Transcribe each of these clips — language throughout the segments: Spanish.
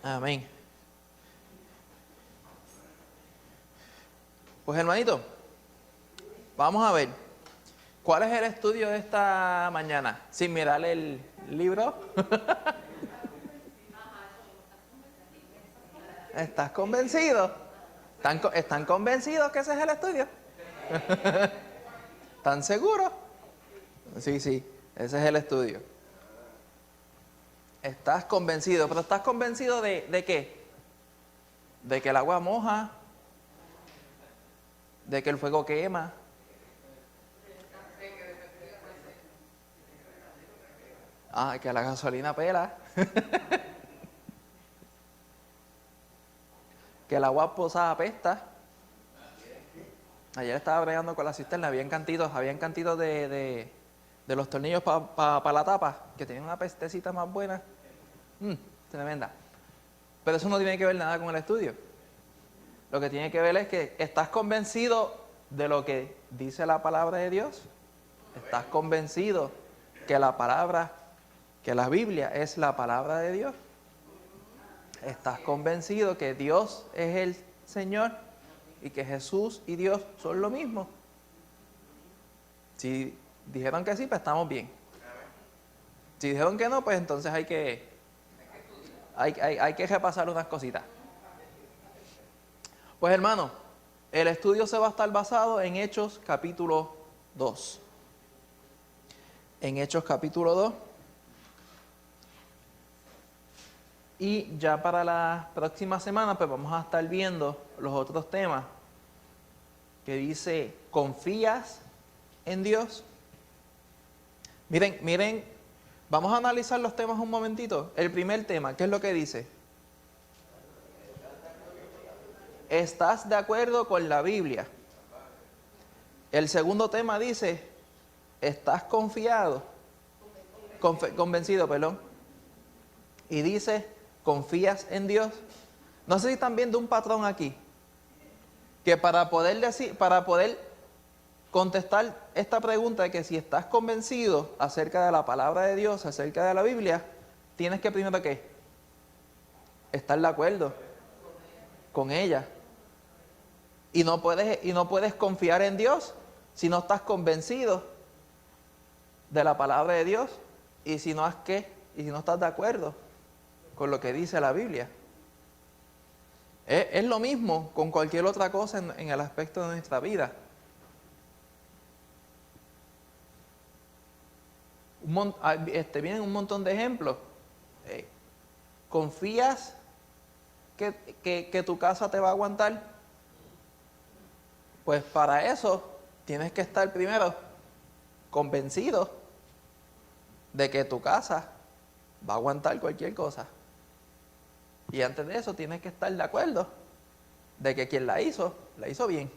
Amén. Pues hermanito, vamos a ver, ¿cuál es el estudio de esta mañana? Sin mirar el libro. ¿Estás convencido? ¿Están convencidos que ese es el estudio? ¿Están seguros? Sí, ese es el estudio. ¿Estás convencido? ¿Pero estás convencido de qué? ¿De que el agua moja? ¿De que el fuego quema? Ah, que la gasolina pela. Que el agua posada apesta. Ayer estaba bregando con la cisterna, habían cantitos de los tornillos para la tapa, que tenían una pestecita más buena. Tremenda. Pero eso no tiene que ver nada con el estudio. Lo que tiene que ver es que estás convencido de lo que dice la palabra de Dios. Estás convencido que la Biblia es la palabra de Dios. Estás convencido que Dios es el Señor y que Jesús y Dios son lo mismo. Si dijeron que sí, pues estamos bien. Si dijeron que no, pues entonces hay que repasar unas cositas. Pues hermano, el estudio se va a estar basado en Hechos capítulo 2. En Hechos capítulo 2. Y ya para la próxima semana pues vamos a estar viendo los otros temas que dice, ¿confías en Dios? Miren, vamos a analizar los temas un momentito. El primer tema, ¿qué es lo que dice? ¿Estás de acuerdo con la Biblia? El segundo tema dice, ¿estás confiado? Convencido, perdón. Y dice, ¿confías en Dios? No sé si están viendo un patrón aquí. Que para poder contestar esta pregunta de que si estás convencido acerca de la palabra de Dios, acerca de la Biblia, tienes que primero ¿qué? Estar de acuerdo con ella. Y no puedes confiar en Dios si no estás convencido de la palabra de Dios y si no estás de acuerdo con lo que dice la Biblia. Es lo mismo con cualquier otra cosa en el aspecto de nuestra vida. Vienen un montón de ejemplos. ¿Confías que tu casa te va a aguantar? Pues para eso tienes que estar primero convencido de que tu casa va a aguantar cualquier cosa. Y antes de eso tienes que estar de acuerdo de que quien la hizo bien.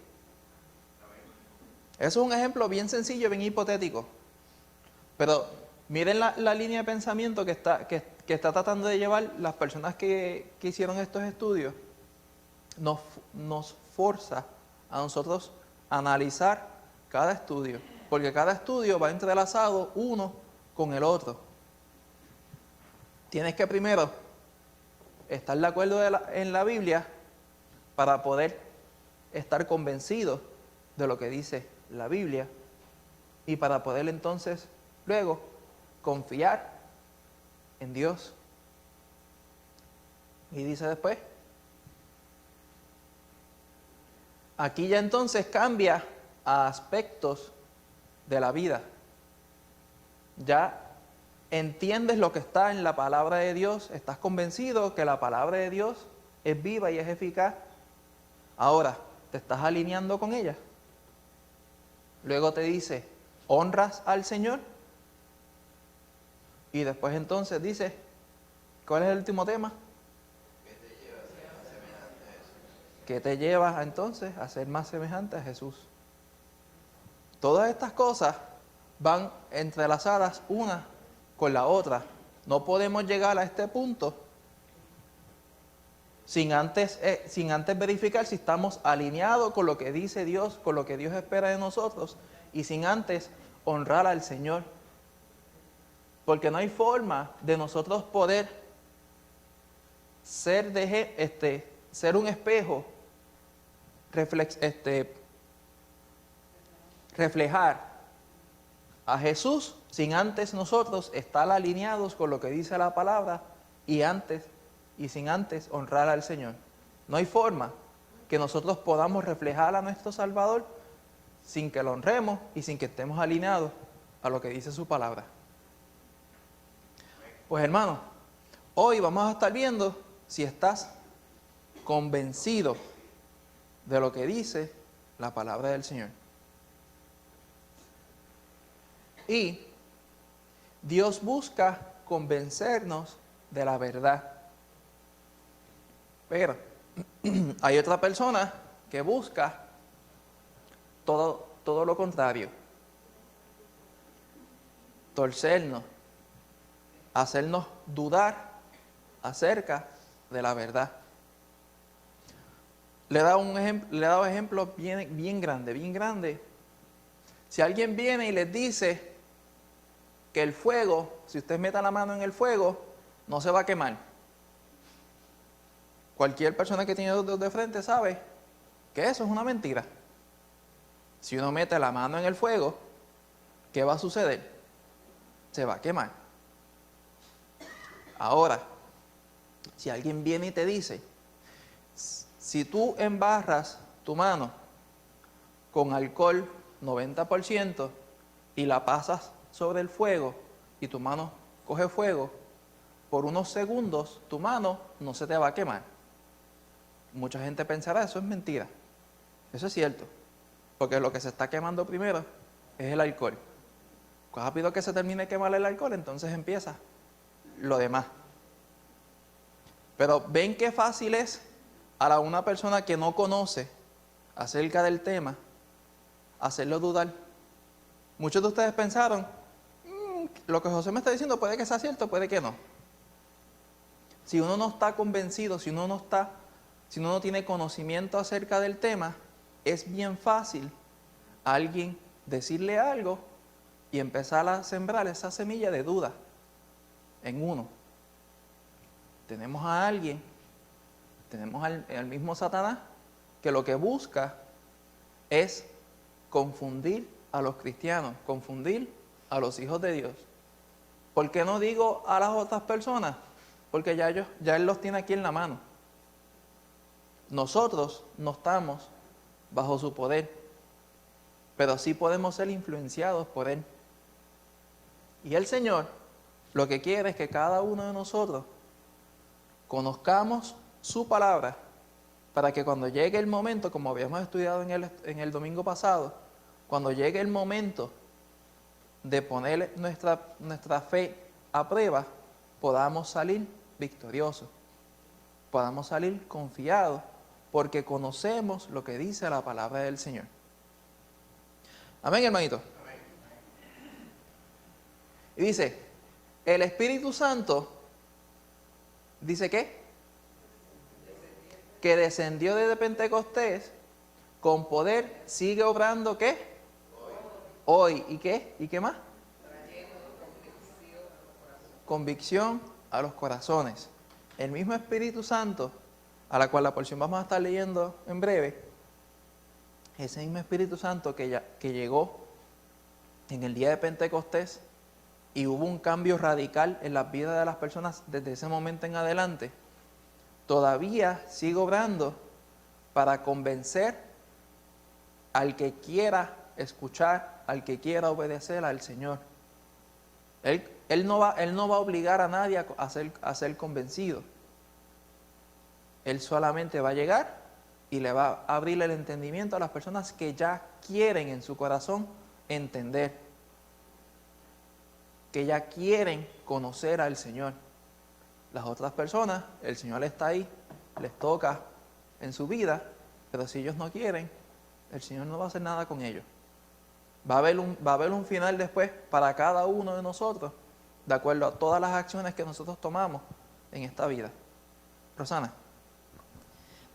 Eso es un ejemplo bien sencillo, bien hipotético. Pero miren la línea de pensamiento que está tratando de llevar las personas que hicieron estos estudios. Nos forza a nosotros analizar cada estudio, porque cada estudio va entrelazado uno con el otro. Tienes que primero estar de acuerdo en la Biblia para poder estar convencido de lo que dice la Biblia y para poder entonces luego confiar en Dios. Y dice después, aquí ya entonces cambia a aspectos de la vida. Ya entiendes lo que está en la palabra de Dios, estás convencido que la palabra de Dios es viva y es eficaz. Ahora, ¿te estás alineando con ella? Luego te dice, ¿honras al Señor? Y después entonces dice, ¿cuál es el último tema? ¿Qué te lleva entonces a ser más semejante a Jesús? Todas estas cosas van entrelazadas una con la otra. No podemos llegar a este punto sin antes verificar si estamos alineados con lo que dice Dios, con lo que Dios espera de nosotros y sin antes honrar al Señor. Porque no hay forma de nosotros poder ser un espejo, reflejar a Jesús sin antes nosotros estar alineados con lo que dice la palabra y sin antes honrar al Señor. No hay forma que nosotros podamos reflejar a nuestro Salvador sin que lo honremos y sin que estemos alineados a lo que dice su palabra. Pues hermano, hoy vamos a estar viendo si estás convencido de lo que dice la palabra del Señor. Y Dios busca convencernos de la verdad. Pero hay otra persona que busca todo lo contrario. Torcernos, hacernos dudar acerca de la verdad. Le he dado ejemplos bien grandes. Si alguien viene y les dice que el fuego, si usted meta la mano en el fuego, no se va a quemar. Cualquier persona que tiene dedos de frente sabe que eso es una mentira. Si uno mete la mano en el fuego, ¿qué va a suceder? Se va a quemar. Ahora, si alguien viene y te dice, si tú embarras tu mano con alcohol 90% y la pasas sobre el fuego y tu mano coge fuego, por unos segundos tu mano no se te va a quemar. Mucha gente pensará, eso es mentira. Eso es cierto, porque lo que se está quemando primero es el alcohol. Rápido que se termine de quemar el alcohol, entonces empieza lo demás. Pero ven qué fácil es a una persona que no conoce acerca del tema hacerlo dudar. Muchos de ustedes pensaron, lo que José me está diciendo puede que sea cierto, puede que no. Si uno no está convencido, si uno no tiene conocimiento acerca del tema, es bien fácil a alguien decirle algo y empezar a sembrar esa semilla de duda en uno. Tenemos al mismo Satanás, que lo que busca es confundir a los cristianos, confundir a los hijos de Dios. ¿Por qué no digo a las otras personas? Porque ya Él los tiene aquí en la mano. Nosotros no estamos bajo su poder, pero sí podemos ser influenciados por Él. Y el Señor lo que quiere es que cada uno de nosotros conozcamos su palabra, para que cuando llegue el momento, como habíamos estudiado en el domingo pasado, cuando llegue el momento de poner nuestra fe a prueba, podamos salir victoriosos, podamos salir confiados, porque conocemos lo que dice la palabra del Señor. Amén, hermanito. Amén. Y dice, el Espíritu Santo, ¿dice qué? Que descendió desde Pentecostés con poder, sigue obrando ¿qué? Hoy. ¿Y qué? ¿Y qué más? Convicción a los corazones. El mismo Espíritu Santo, a la cual la porción vamos a estar leyendo en breve, ese mismo Espíritu Santo que llegó en el día de Pentecostés y hubo un cambio radical en las vidas de las personas desde ese momento en adelante, todavía sigue obrando para convencer al que quiera escuchar, al que quiera obedecer al Señor. Él no va a obligar a nadie a ser convencido. Él solamente va a llegar y le va a abrir el entendimiento a las personas que ya quieren en su corazón entender, que ya quieren conocer al Señor. Las otras personas, el Señor está ahí, les toca en su vida, pero si ellos no quieren, el Señor no va a hacer nada con ellos. Va a haber un final después para cada uno de nosotros, de acuerdo a todas las acciones que nosotros tomamos en esta vida. Rosana.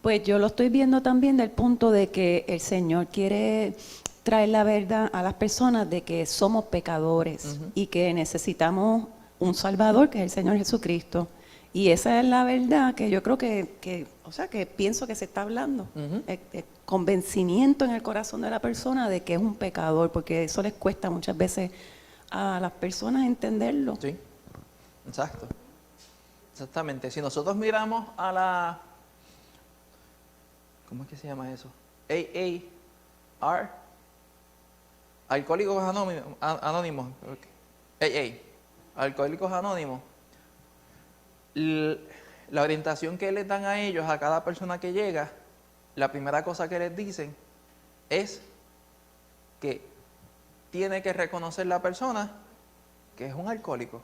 Pues yo lo estoy viendo también del punto de que el Señor quiere traer la verdad a las personas de que somos pecadores y que necesitamos un Salvador, que es el Señor Jesucristo. Y esa es la verdad que yo creo o sea, que pienso que se está hablando. Ujú. Convencimiento en el corazón de la persona de que es un pecador, porque eso les cuesta muchas veces a las personas entenderlo. Sí, exacto. Exactamente. Si nosotros miramos a la... ¿Cómo es que se llama eso? AAR. Alcohólicos Anónimos. AA. Alcohólicos Anónimos. La orientación que les dan a ellos, a cada persona que llega, la primera cosa que les dicen es que tiene que reconocer la persona que es un alcohólico.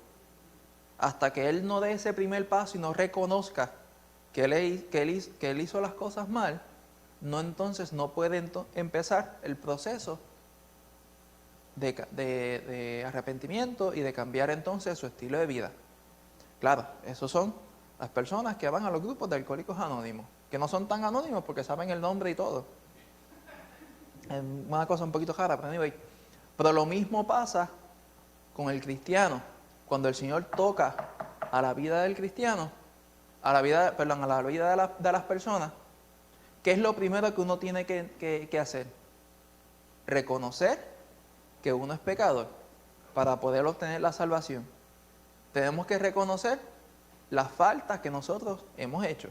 Hasta que él no dé ese primer paso y no reconozca que él hizo las cosas mal, entonces no puede empezar el proceso de arrepentimiento y de cambiar entonces su estilo de vida. Claro, esos son las personas que van a los grupos de Alcohólicos Anónimos, que no son tan anónimos porque saben el nombre y todo. Es una cosa un poquito rara, pero anyway. Pero lo mismo pasa con el cristiano. Cuando el Señor toca a la vida del cristiano, a la vida de las personas, ¿qué es lo primero que uno tiene que hacer? Reconocer que uno es pecador para poder obtener la salvación. Tenemos que reconocer las faltas que nosotros hemos hecho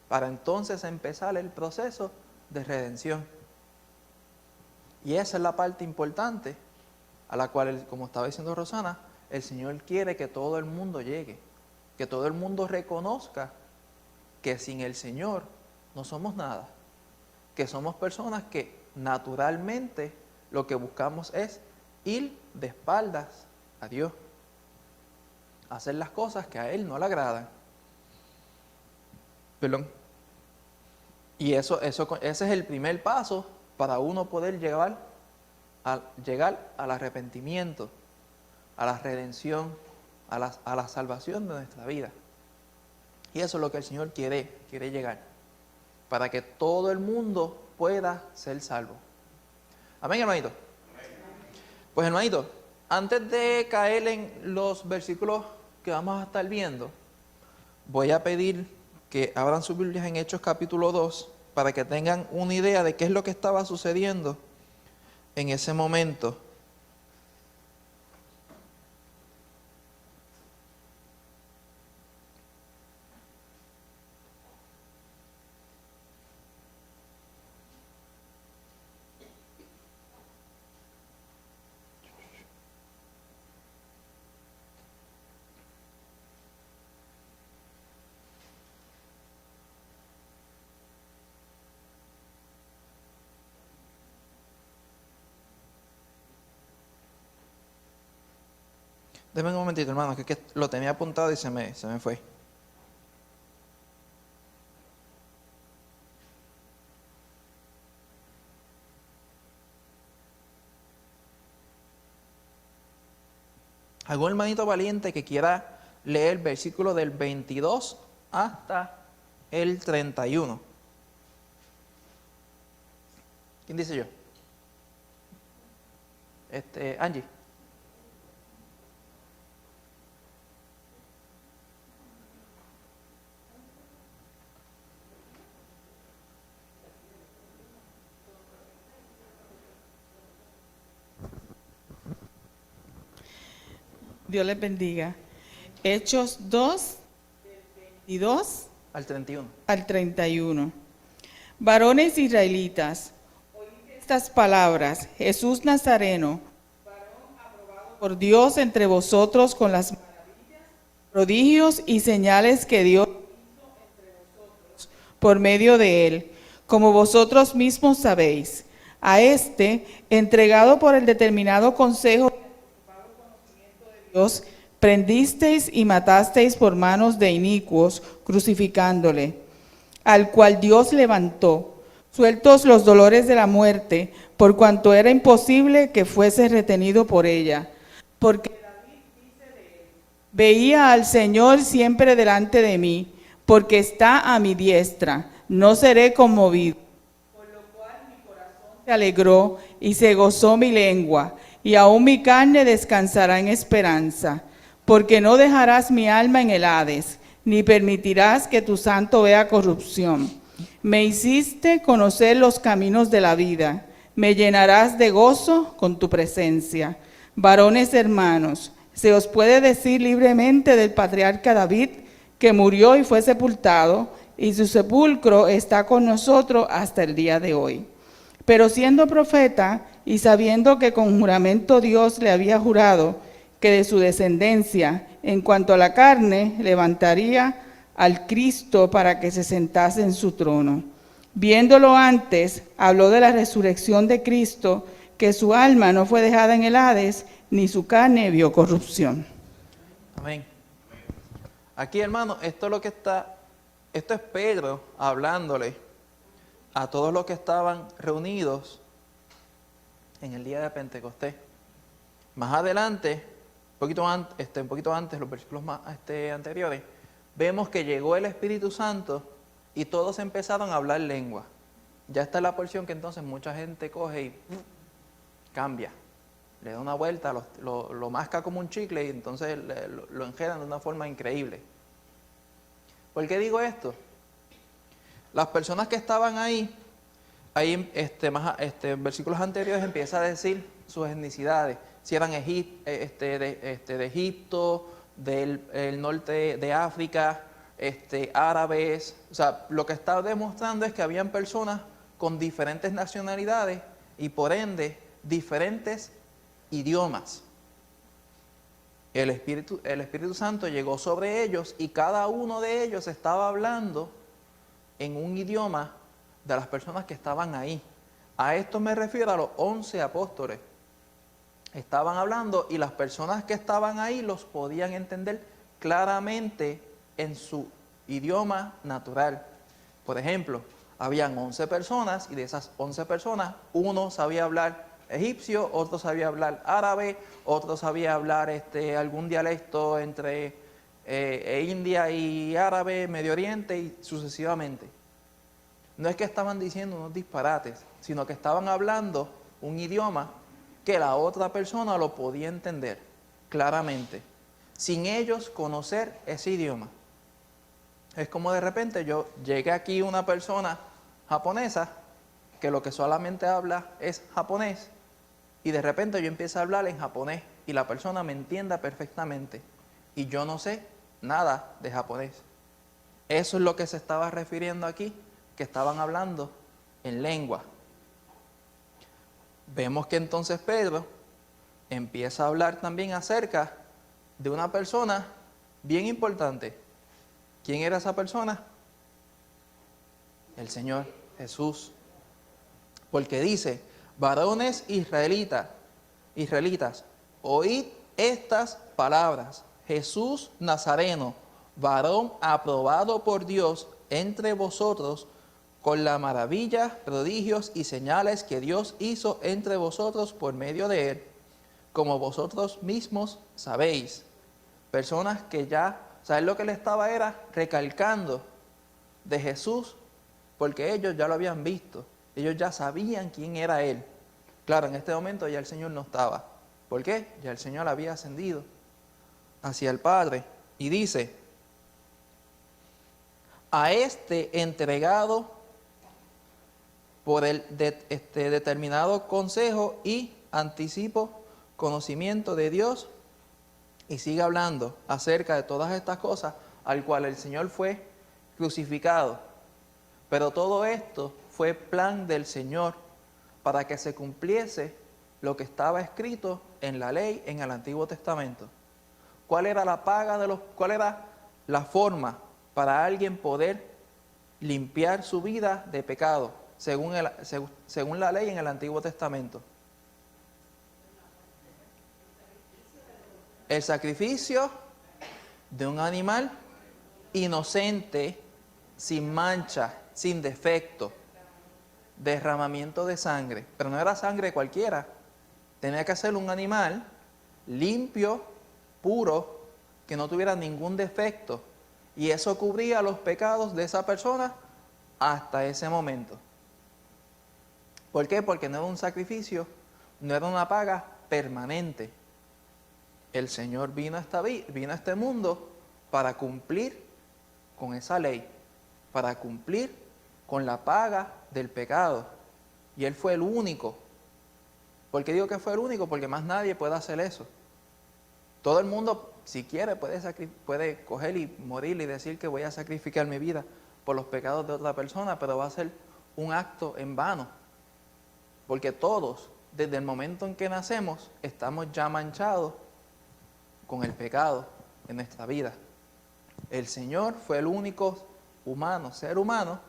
para entonces empezar el proceso de redención. Y esa es la parte importante a la cual, como estaba diciendo Rosana, el Señor quiere que todo el mundo llegue, que todo el mundo reconozca que sin el Señor no somos nada, que somos personas que naturalmente lo que buscamos es ir de espaldas a Dios, hacer las cosas que a Él no le agradan. Perdón. Y ese es el primer paso para uno poder llegar al arrepentimiento, a la redención, a la salvación de nuestra vida. Y eso es lo que el Señor quiere llegar, para que todo el mundo pueda ser salvo. Amén, hermanito. Pues, hermanito, antes de caer en los versículos que vamos a estar viendo, voy a pedir que abran sus Biblias en Hechos capítulo 2 para que tengan una idea de qué es lo que estaba sucediendo en ese momento. Denme un momentito, hermano, que lo tenía apuntado y se me fue. ¿Algún hermanito valiente que quiera leer el versículo del 22 hasta el 31? ¿Quién dice yo? Angie. Dios les bendiga. Hechos 2, del 22 Al 31. al 31. Varones israelitas, oíd estas palabras. Jesús Nazareno, varón aprobado por Dios entre vosotros con las maravillas, prodigios y señales que Dios hizo entre vosotros por medio de él, como vosotros mismos sabéis. A este, entregado por el determinado consejo Dios, prendisteis y matasteis por manos de inicuos, crucificándole, al cual Dios levantó, sueltos los dolores de la muerte, por cuanto era imposible que fuese retenido por ella. Porque David dice de él: veía al Señor siempre delante de mí, porque está a mi diestra, no seré conmovido. Por lo cual mi corazón se alegró y se gozó mi lengua, y aún mi carne descansará en esperanza, porque no dejarás mi alma en el Hades, ni permitirás que tu santo vea corrupción. Me hiciste conocer los caminos de la vida, me llenarás de gozo con tu presencia. Varones hermanos, se os puede decir libremente del patriarca David, que murió y fue sepultado, y su sepulcro está con nosotros hasta el día de hoy. Pero siendo profeta, y sabiendo que con juramento Dios le había jurado que de su descendencia, en cuanto a la carne, levantaría al Cristo para que se sentase en su trono. Viéndolo antes, habló de la resurrección de Cristo, que su alma no fue dejada en el Hades, ni su carne vio corrupción. Amén. Aquí, hermano, esto es Pedro hablándole a todos los que estaban reunidos en el día de Pentecostés. Más adelante, un poquito antes, los versículos más anteriores, vemos que llegó el Espíritu Santo y todos empezaron a hablar lengua. Ya está la porción que entonces mucha gente coge y cambia. Le da una vuelta, lo masca como un chicle y entonces lo enredan de una forma increíble. ¿Por qué digo esto? Las personas que estaban ahí en versículos anteriores empieza a decir sus etnicidades. Si eran de Egipto, del norte de África, árabes. O sea, lo que está demostrando es que habían personas con diferentes nacionalidades y por ende diferentes idiomas. El Espíritu Santo llegó sobre ellos y cada uno de ellos estaba hablando en un idioma de las personas que estaban ahí. A esto me refiero a los 11 apóstoles. Estaban hablando y las personas que estaban ahí los podían entender claramente en su idioma natural. Por ejemplo, habían 11 personas y de esas 11 personas, uno sabía hablar egipcio, otro sabía hablar árabe, otro sabía hablar algún dialecto entre India y árabe, Medio Oriente y sucesivamente. No es que estaban diciendo unos disparates, sino que estaban hablando un idioma que la otra persona lo podía entender claramente, sin ellos conocer ese idioma. Es como de repente yo llegue aquí una persona japonesa que lo que solamente habla es japonés y de repente yo empiezo a hablar en japonés y la persona me entienda perfectamente y yo no sé nada de japonés. Eso es lo que se estaba refiriendo aquí, que estaban hablando en lengua. Vemos que entonces Pedro empieza a hablar también acerca de una persona bien importante. ¿Quién era esa persona? El Señor Jesús. Porque dice, varones israelitas, oíd estas palabras. Jesús Nazareno, varón aprobado por Dios entre vosotros, con las maravillas, prodigios y señales que Dios hizo entre vosotros por medio de él, como vosotros mismos sabéis. Personas que ya, ¿sabes lo que le estaba era recalcando de Jesús? Porque ellos ya lo habían visto, ellos ya sabían quién era él. Claro, en este momento ya el Señor no estaba. ¿Por qué? Ya el Señor había ascendido hacia el Padre. Y dice, a este entregado por el determinado consejo y anticipo conocimiento de Dios, y sigue hablando acerca de todas estas cosas, al cual el Señor fue crucificado. Pero todo esto fue plan del Señor para que se cumpliese lo que estaba escrito en la ley en el Antiguo Testamento. ¿Cuál era la paga cuál era la forma para alguien poder limpiar su vida de pecado según la ley en el Antiguo Testamento? El sacrificio de un animal inocente, sin mancha, sin defecto, derramamiento de sangre, pero no era sangre cualquiera, tenía que ser un animal limpio, puro, que no tuviera ningún defecto, y eso cubría los pecados de esa persona hasta ese momento. ¿Por qué? Porque no era un sacrificio, no era una paga permanente. El Señor vino a este mundo para cumplir con esa ley para cumplir con la paga del pecado. Y Él fue el único. ¿Por qué digo que fue el único? Porque más nadie puede hacer eso. Todo el mundo, si quiere, puede coger y morir y decir que voy a sacrificar mi vida por los pecados de otra persona, pero va a ser un acto en vano. Porque todos, desde el momento en que nacemos, estamos ya manchados con el pecado en nuestra vida. El Señor fue el único ser humano,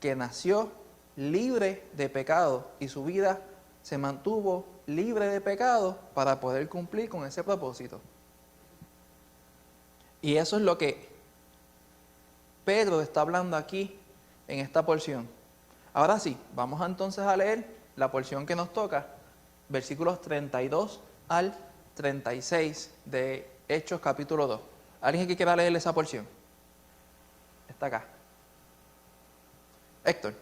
que nació libre de pecado y su vida se mantuvo libre de pecado para poder cumplir con ese propósito. Y eso es lo que Pedro está hablando aquí en esta porción. Ahora sí, vamos entonces a leer la porción que nos toca, versículos 32 al 36 de Hechos capítulo 2. ¿Alguien que quiera leer esa porción? Está acá. Héctor.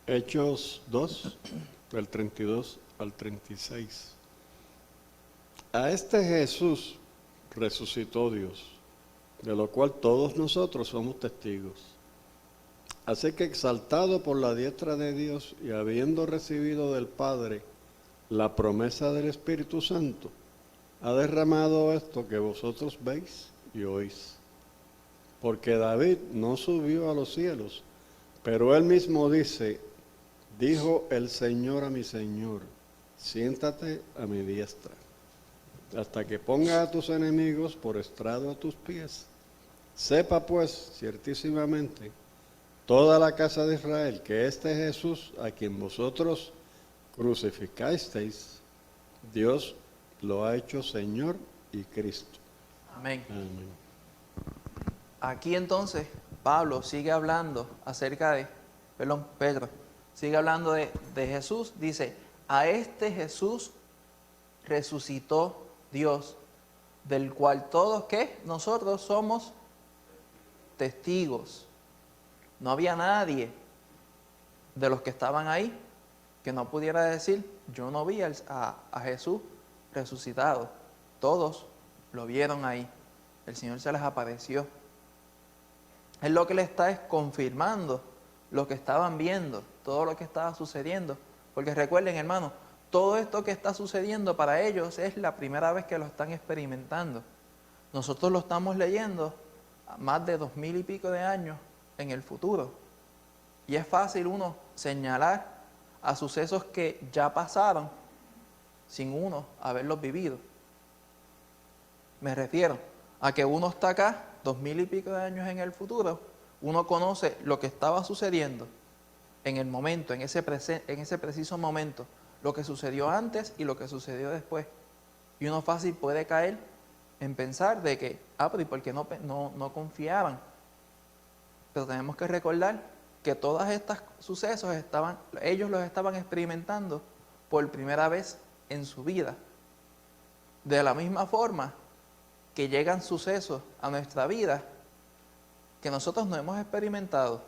Hechos 2, del 32 al 36. A este Jesús resucitó Dios, de lo cual todos nosotros somos testigos. Así que exaltado por la diestra de Dios y habiendo recibido del Padre la promesa del Espíritu Santo, ha derramado esto que vosotros veis y oís. Porque David no subió a los cielos, pero él mismo dice: dijo el Señor a mi Señor, siéntate a mi diestra, hasta que ponga a tus enemigos por estrado a tus pies. Sepa pues ciertísimamente toda la casa de Israel que este Jesús, a quien vosotros crucificasteis, Dios lo ha hecho Señor y Cristo. Amén. Amén. Aquí entonces Pedro sigue hablando de Jesús. Dice: a este Jesús resucitó Dios, del cual todos, ¿qué? Nosotros somos testigos. No había nadie de los que estaban ahí que no pudiera decir: yo no vi a Jesús resucitado. Todos lo vieron ahí. El Señor se les apareció. Él lo que le está es confirmando lo que estaban viendo, todo lo que estaba sucediendo. Porque recuerden, hermanos, todo esto que está sucediendo para ellos es la primera vez que lo están experimentando. Nosotros lo estamos leyendo a más de 2000 y pico de años en el futuro. Y es fácil uno señalar a sucesos que ya pasaron sin uno haberlos vivido. Me refiero a que uno está acá 2000 y pico de años en el futuro, uno conoce lo que estaba sucediendo en el momento, en ese preciso momento, lo que sucedió antes y lo que sucedió después. Y uno fácil puede caer en pensar de que, pero ¿y por qué no confiaban? Pero tenemos que recordar que todos estos sucesos ellos los estaban experimentando por primera vez en su vida. De la misma forma que llegan sucesos a nuestra vida que nosotros no hemos experimentado,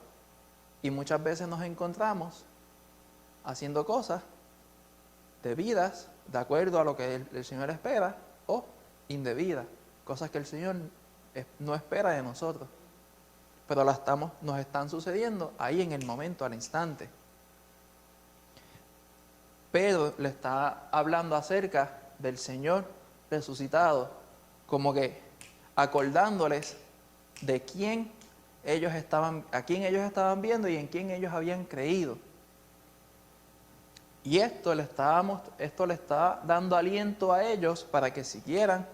y muchas veces nos encontramos haciendo cosas debidas, de acuerdo a lo que el Señor espera, o indebidas, cosas que el Señor no espera de nosotros, pero nos están sucediendo ahí en el momento, al instante. Pedro le está hablando acerca del Señor resucitado, como que acordándoles de a quién ellos estaban viendo y en quién ellos habían creído. Y esto le está dando aliento a ellos para que siguieran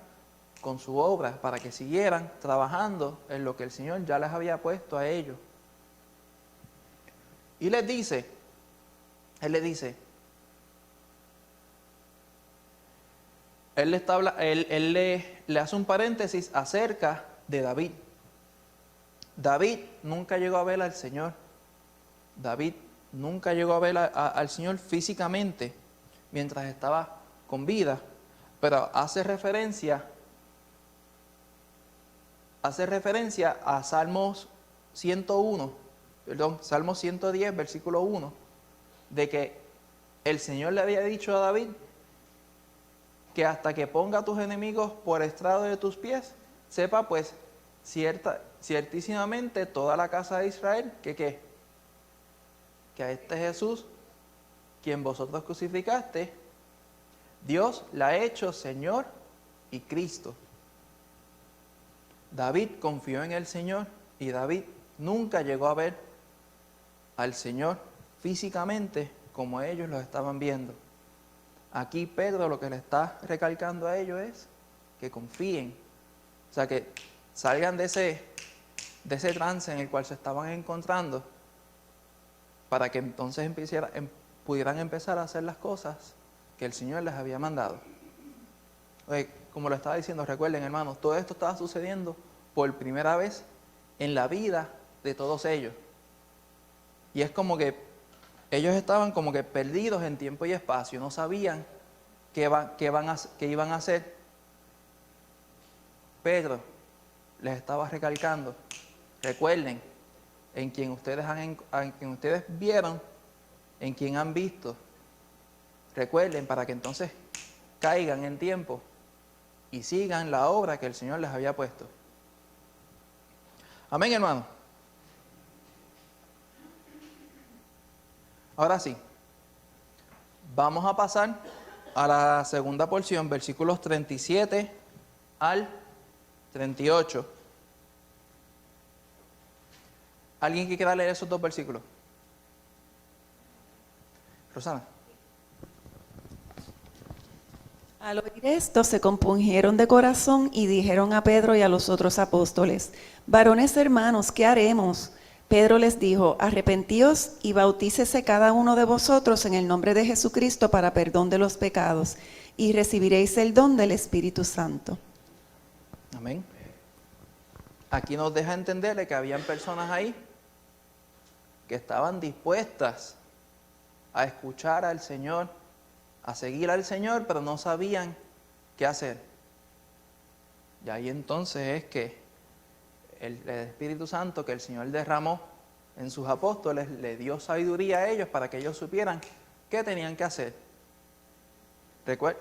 con su obra, para que siguieran trabajando en lo que el Señor ya les había puesto a ellos. Y Él le dice, Él le hace un paréntesis acerca de David. David nunca llegó a ver al Señor. David nunca llegó a ver al Señor físicamente mientras estaba con vida, pero hace referencia a Salmo 110, versículo 1, de que el Señor le había dicho a David que hasta que ponga a tus enemigos por estrado de tus pies, sepa pues ciertísimamente toda la casa de Israel que a este Jesús, quien vosotros crucificaste, Dios la ha hecho Señor y Cristo. David confió en el Señor y David nunca llegó a ver al Señor físicamente como ellos lo estaban viendo. Aquí Pedro lo que le está recalcando a ellos es que confíen, o sea, que salgan de ese trance en el cual se estaban encontrando, para que entonces pudieran empezar a hacer las cosas que el Señor les había mandado. Como lo estaba diciendo, recuerden, hermanos, todo esto estaba sucediendo por primera vez en la vida de todos ellos. Y es como que ellos estaban como que perdidos en tiempo y espacio, no sabían qué iban a hacer. Pedro les estaba recalcando, recuerden, en quien ustedes vieron, en quien han visto, recuerden, para que entonces caigan en tiempo y sigan la obra que el Señor les había puesto. Amén, hermano. Ahora sí, vamos a pasar a la segunda porción, versículos 37 al 38. ¿Alguien que quiera leer esos dos versículos? Rosana. Al oír esto, se compungieron de corazón y dijeron a Pedro y a los otros apóstoles: varones hermanos, ¿qué haremos? Pedro les dijo: arrepentíos y bautícese cada uno de vosotros en el nombre de Jesucristo para perdón de los pecados, y recibiréis el don del Espíritu Santo. Amén. Aquí nos deja entenderle que habían personas ahí que estaban dispuestas a escuchar al Señor, a seguir al Señor, pero no sabían qué hacer. Y ahí entonces es que el Espíritu Santo que el Señor derramó en sus apóstoles le dio sabiduría a ellos para que ellos supieran qué tenían que hacer.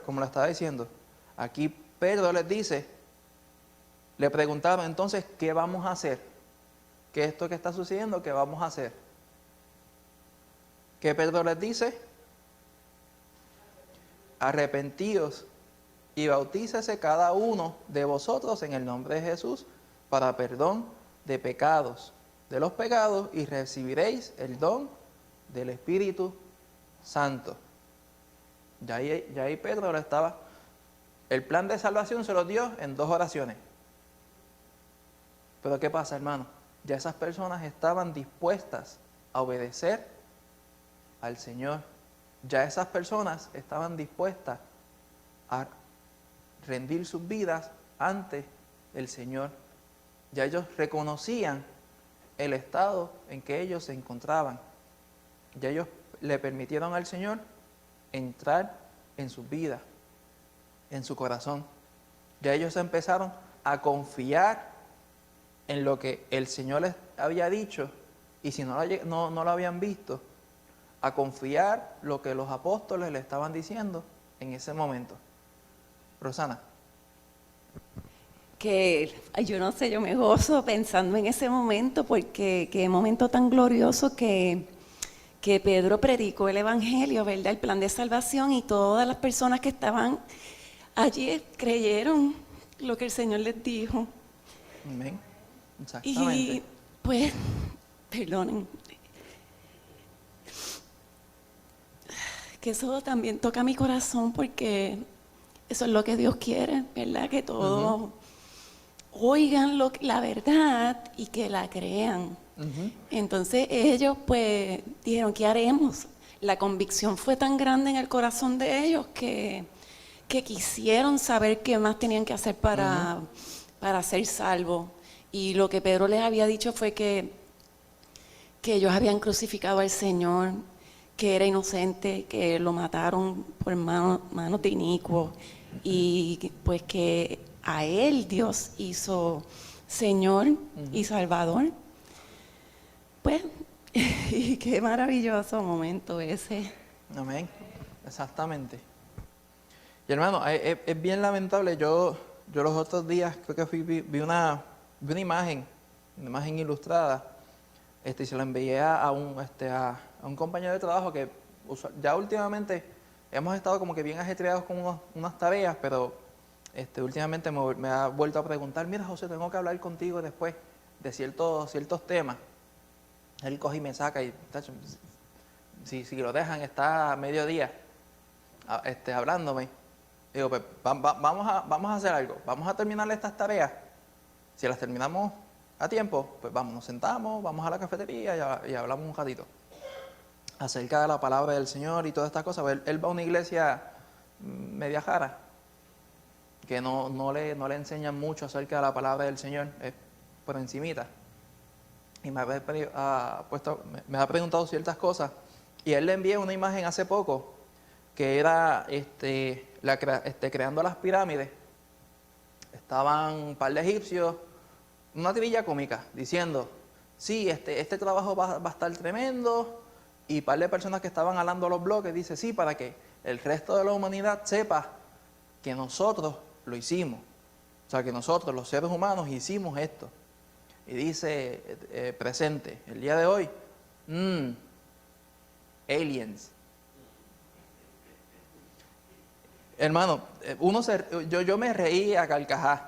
Como lo estaba diciendo, aquí Pedro les dice, le preguntaron entonces, ¿qué vamos a hacer? ¿Qué es esto que está sucediendo? ¿Qué vamos a hacer? ¿Qué Pedro les dice? Arrepentíos y bautícese cada uno de vosotros en el nombre de Jesús para perdón de pecados, de los pecados, y recibiréis el don del Espíritu Santo. Ya ahí Pedro lo estaba. El plan de salvación se lo dio en 2 oraciones. Pero ¿qué pasa, hermano? Ya esas personas estaban dispuestas a obedecer al Señor. Ya esas personas estaban dispuestas a rendir sus vidas ante el Señor. Ya ellos reconocían el estado en que ellos se encontraban. Ya ellos le permitieron al Señor entrar en sus vidas, en su corazón. Ya ellos empezaron a confiar en lo que el Señor les había dicho, y si no lo habían visto, a confiar lo que los apóstoles le estaban diciendo en ese momento. Rosana. Que yo no sé, yo me gozo pensando en ese momento, porque qué momento tan glorioso que Pedro predicó el Evangelio, ¿verdad? El plan de salvación, y todas las personas que estaban allí creyeron lo que el Señor les dijo. Amén. Exactamente. Y pues, perdonen, que eso también toca mi corazón, porque eso es lo que Dios quiere, ¿verdad? Que todos oigan la verdad y que la crean. Entonces ellos pues dijeron, ¿qué haremos? La convicción fue tan grande en el corazón de ellos que quisieron saber qué más tenían que hacer para ser salvos. Y lo que Pedro les había dicho fue que ellos habían crucificado al Señor, que era inocente, que lo mataron por manos de inicuos, y pues que a él Dios hizo Señor y Salvador. Pues, y qué maravilloso momento ese. Amén. exactamente. Y hermano, es bien lamentable. Yo los otros días creo que vi una imagen ilustrada, y se la envié a un compañero de trabajo que ya últimamente hemos estado como que bien ajetreados con unas tareas, pero últimamente me ha vuelto a preguntar, mira José, tengo que hablar contigo después de ciertos temas. Él coge y me saca y tacho, si lo dejan está a mediodía hablándome. Digo, pues vamos a hacer algo, vamos a terminar estas tareas. Si las terminamos a tiempo, pues vamos, nos sentamos, vamos a la cafetería y hablamos un ratito acerca de la palabra del Señor y todas estas cosas. Él va a una iglesia media jara, que no le enseñan mucho acerca de la palabra del Señor, es por encimita. Y me ha preguntado ciertas cosas. Y él le envié una imagen hace poco, que era creando las pirámides. Estaban un par de egipcios, una tirilla cómica, diciendo, sí, este trabajo va a estar tremendo, y un par de personas que estaban alando los bloques, dice, sí, para que el resto de la humanidad sepa que nosotros lo hicimos. O sea, que nosotros, los seres humanos, hicimos esto. Y dice, presente, el día de hoy, aliens. Hermano, yo me reí a carcajadas,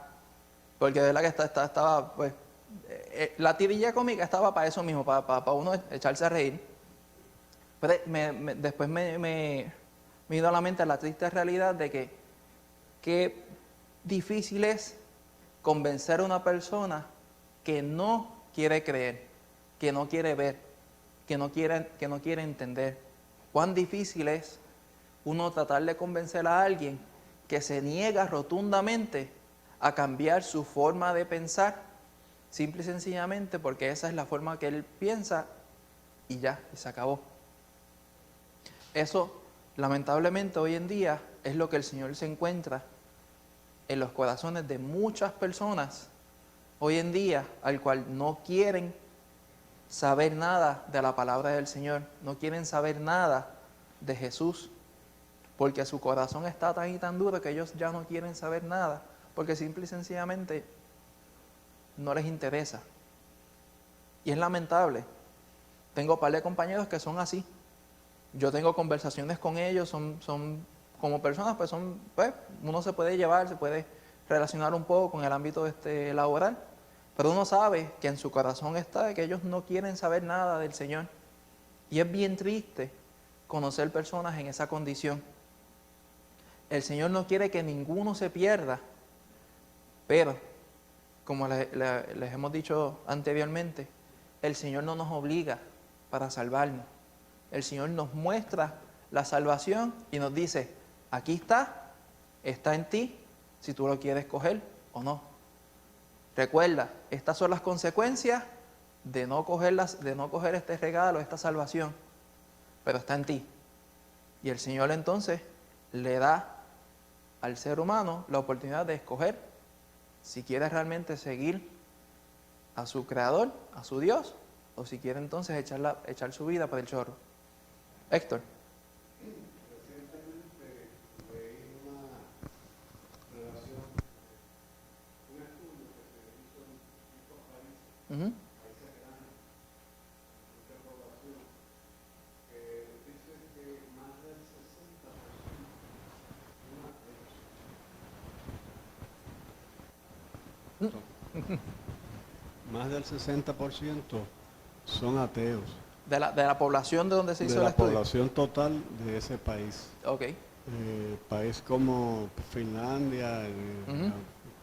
porque de verdad que estaba, pues, la tirilla cómica estaba para eso mismo, para uno echarse a reír. Pero después me vino a la mente la triste realidad de que qué difícil es convencer a una persona que no quiere creer, que no quiere ver, que no quiere entender. Cuán difícil es uno tratar de convencer a alguien que se niega rotundamente a cambiar su forma de pensar, simple y sencillamente porque esa es la forma que él piensa y ya, y se acabó. Eso, lamentablemente, hoy en día es lo que el Señor se encuentra en los corazones de muchas personas hoy en día, al cual no quieren saber nada de la palabra del Señor, no quieren saber nada de Jesús, porque su corazón está tan y tan duro que ellos ya no quieren saber nada, porque simple y sencillamente no les interesa. Y es lamentable. Tengo un par de compañeros que son así. Yo tengo conversaciones con ellos, son como personas, pues uno se puede llevar, se puede relacionar un poco con el ámbito laboral, pero uno sabe que en su corazón está que ellos no quieren saber nada del Señor. Y es bien triste conocer personas en esa condición. El Señor no quiere que ninguno se pierda, pero, como les hemos dicho anteriormente, el Señor no nos obliga para salvarnos. El Señor nos muestra la salvación y nos dice, aquí está en ti, si tú lo quieres coger o no. Recuerda, estas son las consecuencias de no coger este regalo, esta salvación, pero está en ti. Y el Señor entonces le da al ser humano la oportunidad de escoger si quiere realmente seguir a su Creador, a su Dios, o si quiere entonces echar su vida por el chorro. Héctor. Recientemente leí una relación, un estudio que se hizo en distintos países, países grandes, mucha población, que dice que más del 60% más del 60% son ateos. De la población de donde se hizo De el la estudio. población total de ese país. Ok. País como Finlandia,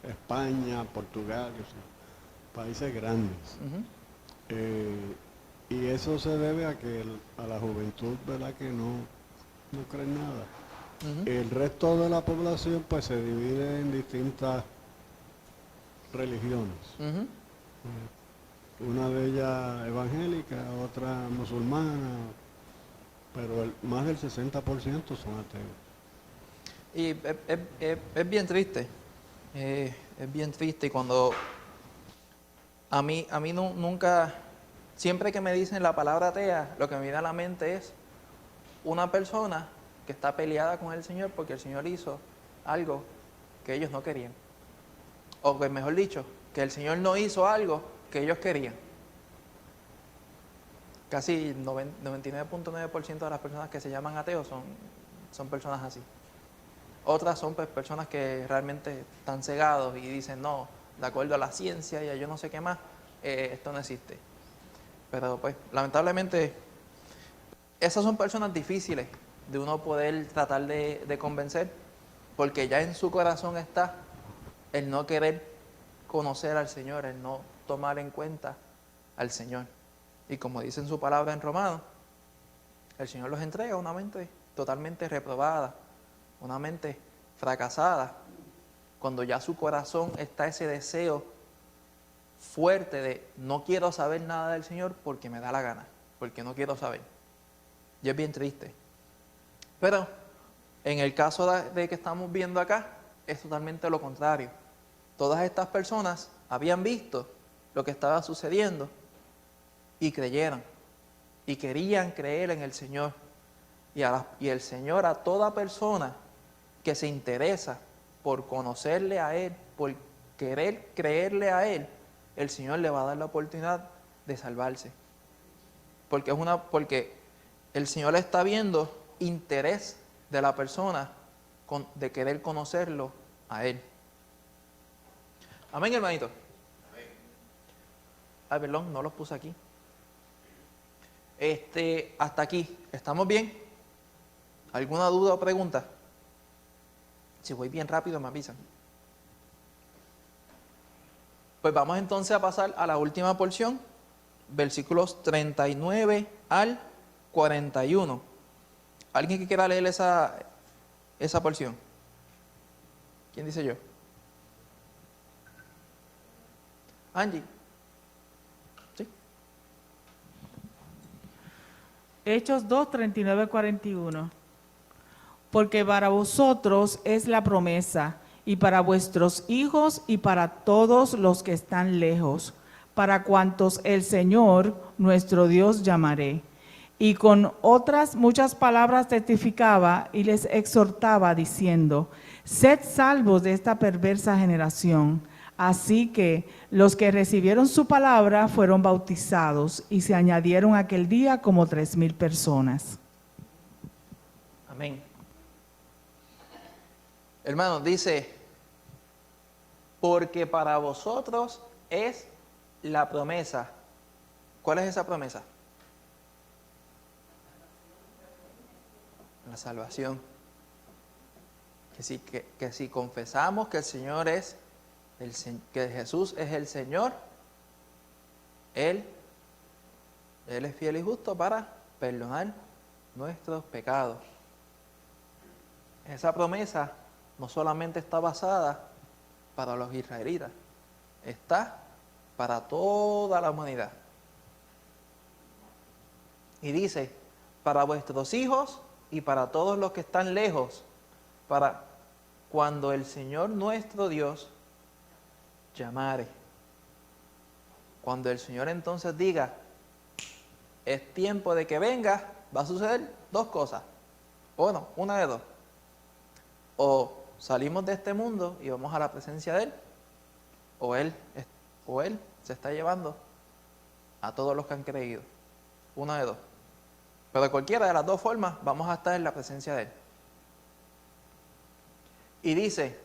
España, Portugal, países grandes. Y eso se debe a que a la juventud, ¿verdad?, que no creen nada. El resto de la población pues se divide en distintas religiones. Una de ellas evangélica, otra musulmana, pero más del 60% son ateos. Y es bien triste. Es bien triste. Y cuando a mí nunca, siempre que me dicen la palabra atea, lo que me viene a la mente es una persona que está peleada con el Señor porque el Señor hizo algo que ellos no querían. O que, mejor dicho, que el Señor no hizo algo que ellos querían. Casi 99.9% de las personas que se llaman ateos son personas así. Otras son pues, personas que realmente están cegados y dicen, no, de acuerdo a la ciencia y a yo no sé qué más, esto no existe. Pero pues, lamentablemente, esas son personas difíciles de uno poder tratar de convencer, porque ya en su corazón está el no querer conocer al Señor, el no tomar en cuenta al Señor. Y como dice en su palabra en Romanos, el Señor los entrega una mente totalmente reprobada, una mente fracasada, cuando ya su corazón está ese deseo fuerte de no quiero saber nada del Señor porque me da la gana, porque no quiero saber. Y es bien triste. Pero en el caso de que estamos viendo acá, es totalmente lo contrario. Todas estas personas habían visto lo que estaba sucediendo y creyeron, y querían creer en el Señor. Y el Señor a toda persona que se interesa por conocerle a Él, por querer creerle a Él, el Señor le va a dar la oportunidad de salvarse. Porque el Señor está viendo interés de la persona de querer conocerlo a Él. Amén, hermanito. Ay, perdón, no los puse aquí. Hasta aquí, ¿estamos bien? ¿Alguna duda o pregunta? Si voy bien rápido me avisan. Pues vamos entonces a pasar a la última porción, versículos 39 al 41. ¿Alguien que quiera leer esa porción? ¿Quién dice yo? Angie. ¿Sí? Hechos 2, 39, 41. Porque para vosotros es la promesa, y para vuestros hijos, y para todos los que están lejos, para cuantos el Señor nuestro Dios llamaré. Y con otras muchas palabras testificaba y les exhortaba, diciendo: sed salvos de esta perversa generación. Así que los que recibieron su palabra fueron bautizados, y se añadieron aquel día como 3,000 personas. Amén. Hermanos, dice, porque para vosotros es la promesa. ¿Cuál es esa promesa? La salvación. Que si confesamos que el Señor es que Jesús es el Señor, Él es fiel y justo para perdonar nuestros pecados. Esa promesa no solamente está basada para los israelitas, está para toda la humanidad. Y dice, para vuestros hijos y para todos los que están lejos, para cuando el Señor nuestro Dios llamare. Cuando el Señor entonces diga, es tiempo de que venga, va a suceder dos cosas. Bueno, una de dos. O salimos de este mundo y vamos a la presencia de Él, o Él se está llevando a todos los que han creído. Una de dos. Pero de cualquiera de las dos formas vamos a estar en la presencia de Él. Y dice,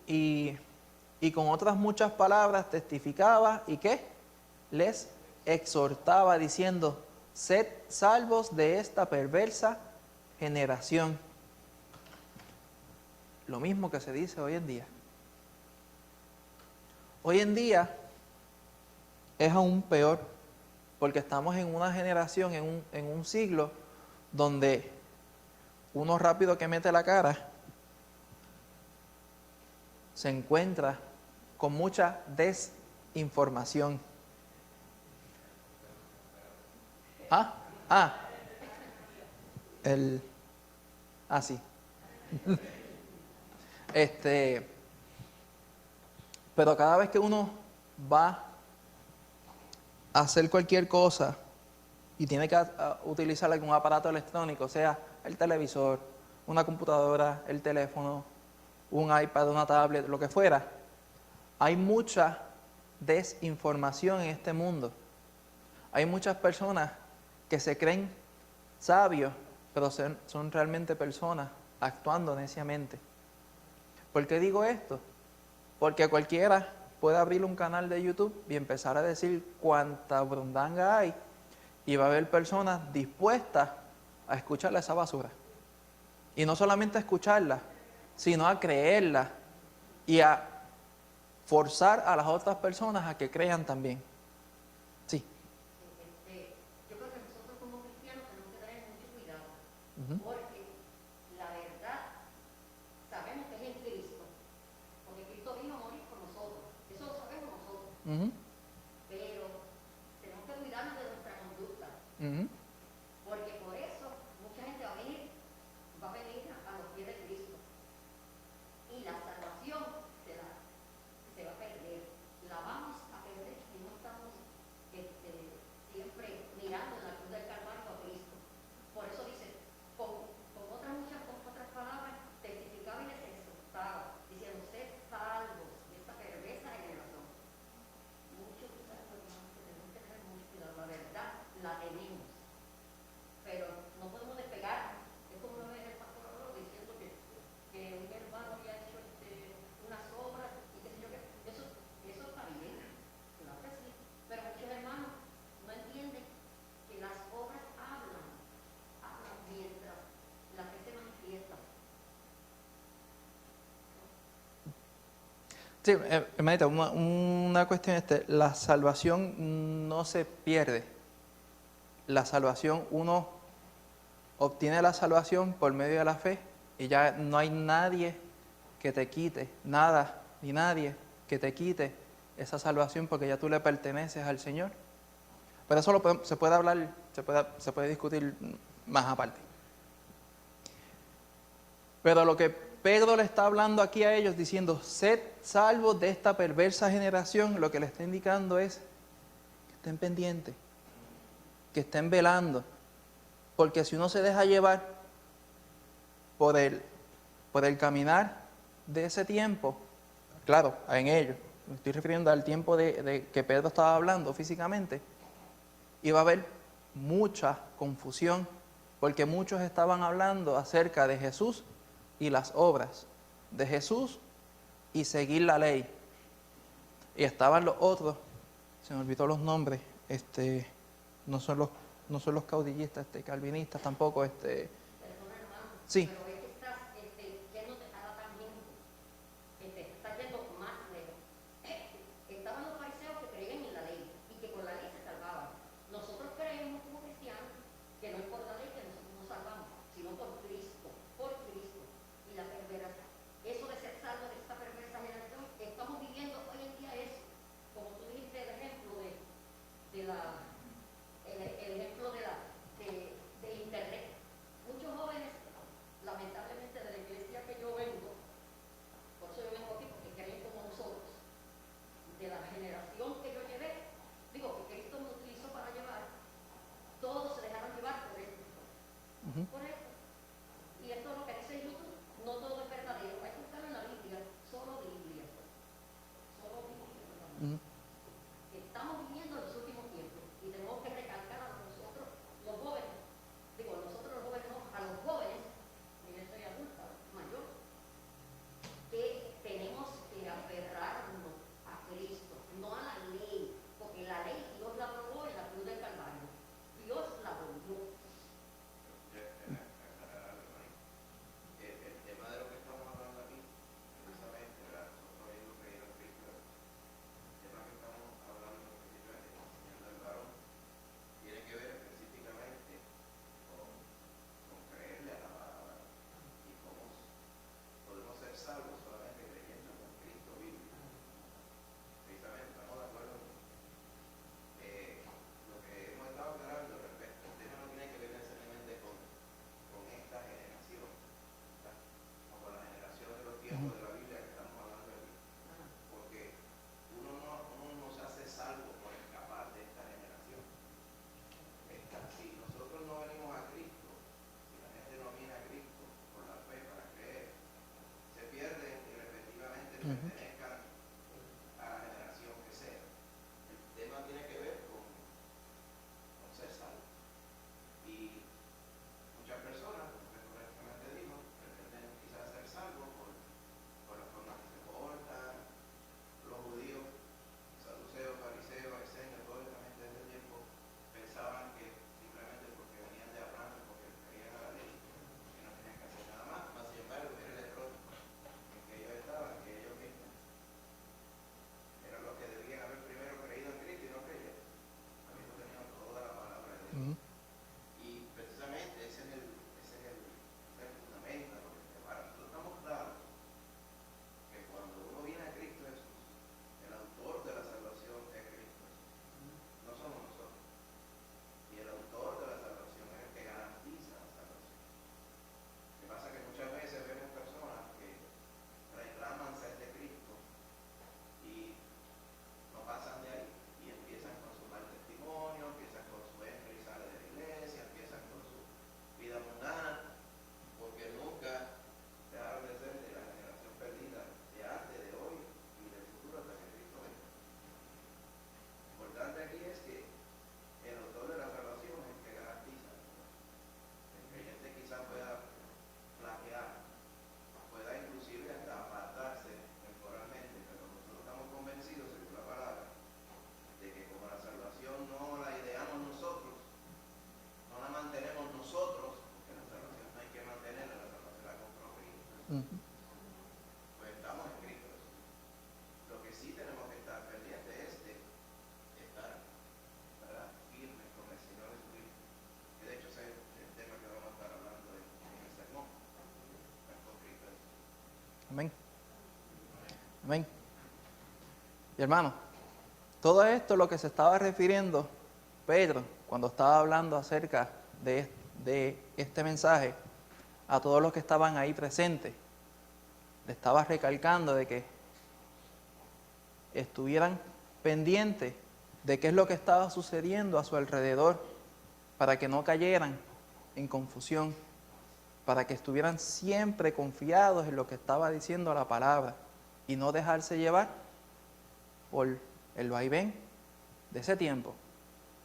y con otras muchas palabras testificaba, ¿y qué? Les exhortaba diciendo, sed salvos de esta perversa generación. Lo mismo que se dice hoy en día. Hoy en día es aún peor, porque estamos en una generación, en un siglo, donde uno rápido que mete la cara se encuentra con mucha desinformación. Sí. Pero cada vez que uno va a hacer cualquier cosa y tiene que utilizar algún aparato electrónico, sea el televisor, una computadora, el teléfono, un iPad, una tablet, lo que fuera, hay mucha desinformación en este mundo. Hay muchas personas que se creen sabios, pero son realmente personas actuando neciamente. ¿Por qué digo esto? Porque cualquiera puede abrir un canal de YouTube y empezar a decir cuánta brundanga hay, y va a haber personas dispuestas a escuchar esa basura. Y no solamente a escucharla, sino a creerla y a forzar a las otras personas a que crean también. Sí. Yo creo que nosotros como cristianos tenemos que tener mucho cuidado, Ujú. porque la verdad sabemos que es en Cristo, porque Cristo vino a morir por nosotros, eso lo sabemos nosotros, Ujú. pero tenemos que cuidarnos de nuestra conducta, Ujú. porque por eso mucha gente va a venir a los pies de Cristo, y la salvación se va a perder, la vamos a perder si no estamos siempre mirando en la cruz del Calvario a Cristo. Por eso dice, con otras palabras, testificaba y les exhortaba, diciendo, sed salvos de esta perversa generación. Mucho cuidado, hermanos, que tenemos que tener mucho cuidado. La verdad la tenemos, pero no podemos despegarnos. Es como una vez el pastor habló diciendo que un hermano había hecho unas obras y qué sé yo qué. Eso está bien, claro que sí, pero muchos hermanos no entienden que las obras hablan mientras la fe se manifiesta. Sí, hermanita, una cuestión, la salvación no se pierde. La salvación, uno obtiene la salvación por medio de la fe y ya no hay nadie que te quite, nada ni nadie que te quite esa salvación, porque ya tú le perteneces al Señor. Pero eso se puede hablar, se puede discutir más aparte. Pero lo que Pedro le está hablando aquí a ellos diciendo, sed salvos de esta perversa generación, lo que le está indicando es que estén pendientes, que estén velando, porque si uno se deja llevar por el caminar de ese tiempo, claro, en ellos, me estoy refiriendo al tiempo de que Pedro estaba hablando físicamente, iba a haber mucha confusión, porque muchos estaban hablando acerca de Jesús y las obras, de Jesús y seguir la ley. Y estaban los otros, se me olvidó los nombres, no son los caudillistas, calvinistas tampoco, Perdona, hermano, sí. pero es que estás yéndote a la tangente, estás yendo más lejos. Estaban los fariseos que creían en la ley y que con la ley se salvaban. Nosotros creemos como cristianos que no es por la ley que nosotros nos salvamos, sino por Cristo, y la perversa. Eso de ser salvo de esta perversa generación, estamos viviendo hoy en día eso, como tú dijiste, el ejemplo el ejemplo de internet. Muchos jóvenes, lamentablemente, pertenezcan a la generación que sea. El tema tiene que ver con ser salvo. Y muchas personas, como usted correctamente dijo, pretenden quizás ser salvos por la forma que se portan. Los judíos, saduceos, fariseos, esenios, todos también desde ese tiempo pensaban que simplemente porque venían de Abraham, porque creían a la ley, que no tenían que hacer nada más. Mas sin embargo, era el error en que ellos estaban, que ellos mismos eran los que debían haber primero creído en Cristo y no creyeron, habiendo tenido toda la palabra de Dios. Y precisamente ese es el fundamento, porque para nosotros estamos claros que cuando uno viene a Cristo Jesús, el autor de la salvación es Cristo Jesús, no somos nosotros. Y el autor de la salvación es el que garantiza la salvación. Lo que pasa es que muchas veces vemos personas que reclaman ser de Cristo y no pasan de ahí y empiezan con su mal testimonio, empiezan con su entra y sale de la iglesia, empiezan con su vida mundana, porque nunca dejaron de ser de la generación perdida de antes, de hoy y del futuro hasta que Cristo venga. Lo importante aquí es que el autor de la salvación es el que garantiza. El creyente quizás pueda flaquear, pueda inclusive hasta apartarse temporalmente, pero nosotros estamos convencidos, según la palabra, de que como la salvación no la ideamos nosotros, no la mantenemos nosotros, porque la salvación no hay que mantenerla, la salvación la compró Cristo, pues estamos en Cristo Jesús. Lo que sí tenemos que estar pendientes es de estar, ¿verdad?, firmes con el Señor Jesucristo, que de hecho ese es el tema que vamos a estar hablando en el sermón, estar con Cristo Jesús. Amén. Amén. Y hermano, todo esto lo que se estaba refiriendo Pedro cuando estaba hablando acerca de este mensaje a todos los que estaban ahí presentes, le estaba recalcando de que estuvieran pendientes de qué es lo que estaba sucediendo a su alrededor para que no cayeran en confusión, para que estuvieran siempre confiados en lo que estaba diciendo la palabra y no dejarse llevar por el vaivén de ese tiempo.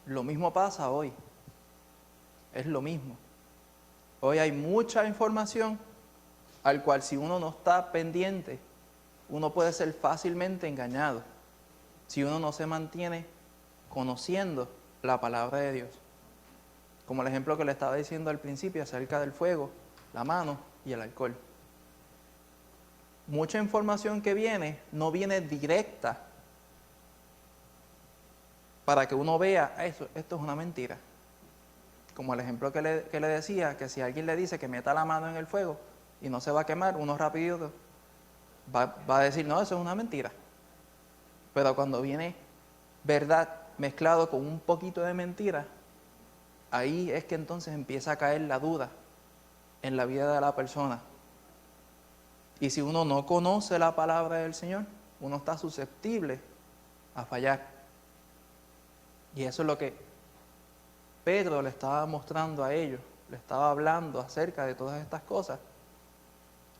Lo mismo pasa hoy, es lo mismo. Hoy hay mucha información al cual si uno no está pendiente, uno puede ser fácilmente engañado si uno no se mantiene conociendo la palabra de Dios. Como el ejemplo que le estaba diciendo al principio acerca del fuego, la mano y el alcohol. Mucha información que viene no viene directa para que uno vea, esto es una mentira. Como el ejemplo que le decía, que si alguien le dice que meta la mano en el fuego y no se va a quemar, uno rápido va a decir, no, eso es una mentira. Pero cuando viene verdad mezclado con un poquito de mentira, ahí es que entonces empieza a caer la duda en la vida de la persona. Y si uno no conoce la palabra del Señor, uno está susceptible a fallar. Y eso es lo que Pedro le estaba mostrando a ellos, le estaba hablando acerca de todas estas cosas,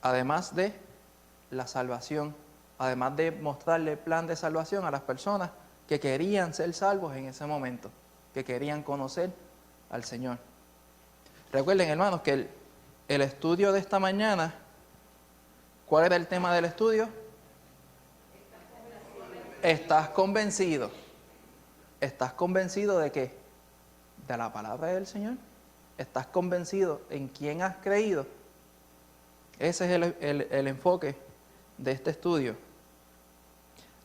además de la salvación, además de mostrarle el plan de salvación a las personas que querían ser salvos en ese momento, que querían conocer al Señor. Recuerden, hermanos, que el estudio de esta mañana, ¿cuál era el tema del estudio? ¿Estás convencido? ¿Estás convencido de qué? ¿De la palabra del Señor? ¿Estás convencido en quién has creído? Ese es el enfoque de este estudio.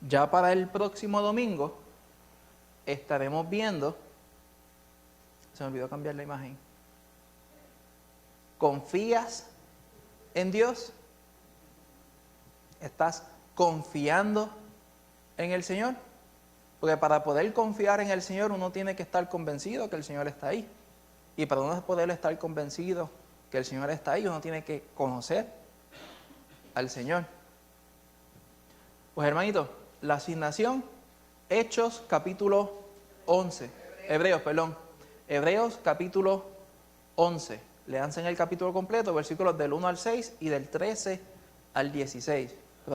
Ya para el próximo domingo estaremos viendo, se me olvidó cambiar la imagen. ¿Confías en Dios? ¿Estás confiando en el Señor? Porque para poder confiar en el Señor uno tiene que estar convencido que el Señor está ahí. Y para uno poder estar convencido que el Señor está ahí, uno tiene que conocer al Señor. Pues hermanito, la asignación, Hechos capítulo 11, Hebreos capítulo 11. Léanse en el capítulo completo, versículos del 1 al 6 y del 13 al 16.